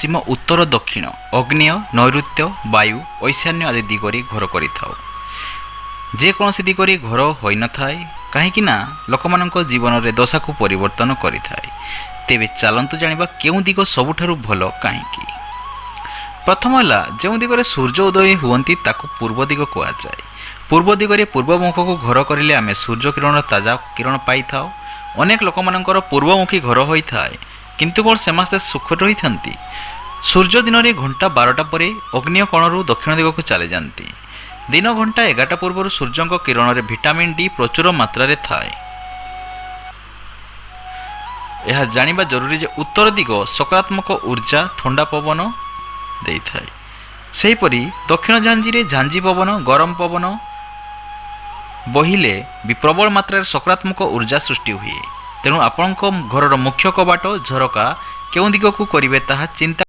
ପଶ୍ଚିମ ଉତ୍ତର ଦକ୍ଷିଣ ଅଗ୍ନେୟ ନୈଋତ୍ୟ ବାୟୁ ଐଶାନ୍ୟ ଆଦି ଦିଗରେ ଘର କରିଥାଉ। ଯେକୌଣସି ଦିଗରେ ଘର ହୋଇନଥାଏ କାହିଁକି ନା ଲୋକମାନଙ୍କ ଜୀବନରେ ଦଶାକୁ ପରିବର୍ତ୍ତନ କରିଥାଏ। ତେବେ ଚାଲନ୍ତୁ ଜାଣିବା କେଉଁ ଦିଗ ସବୁଠାରୁ ଭଲ କାହିଁକି। ପ୍ରଥମ ହେଲା ଯେଉଁ ଦିଗରେ ସୂର୍ଯ୍ୟ ଉଦୟ ହୁଅନ୍ତି ତାକୁ ପୂର୍ବ ଦିଗ କୁହାଯାଏ। ପୂର୍ବ ଦିଗରେ ପୂର୍ବମୁଖକୁ ଘର କରିଲେ ଆମେ ସୂର୍ଯ୍ୟ କିରଣର ତାଜା କିରଣ ପାଇଥାଉ। ଅନେକ ଲୋକମାନଙ୍କର ପୂର୍ବମୁଖୀ ଘର ହୋଇଥାଏ କିନ୍ତୁ କ'ଣ ସମସ୍ତେ ସୁଖରେ ରହିଥାନ୍ତି? ସୂର୍ଯ୍ୟ ଦିନରେ ଘଣ୍ଟା 12ଟା ପରେ ଅଗ୍ନେୟ କୋଣରୁ ଦକ୍ଷିଣ ଦିଗକୁ ଚାଲିଯାଆନ୍ତି। ଦିନ ଘଣ୍ଟା 11ଟା ପୂର୍ବରୁ ସୂର୍ଯ୍ୟଙ୍କ କିରଣରେ ଭିଟାମିନ୍ ଡି ପ୍ରଚୁର ମାତ୍ରାରେ ଥାଏ। ଏହା ଜାଣିବା ଜରୁରୀ ଯେ ଉତ୍ତର ଦିଗ ସକାରାତ୍ମକ ଉର୍ଜା ଥଣ୍ଡା ପବନ ଦେଇଥାଏ। ସେହିପରି ଦକ୍ଷିଣ ଝାଞ୍ଜିରେ ଝାଞ୍ଜି ପବନ ଗରମ ପବନ ବହିଲେ ବି ପ୍ରବଳ ମାତ୍ରାରେ ସକାରାତ୍ମକ ଉର୍ଜା ସୃଷ୍ଟି ହୁଏ। ତେଣୁ ଆପଣଙ୍କ ଘରର ମୁଖ୍ୟ କବାଟ ଝରକା କେଉଁ ଦିଗକୁ କରିବେ ତାହା ଚିନ୍ତା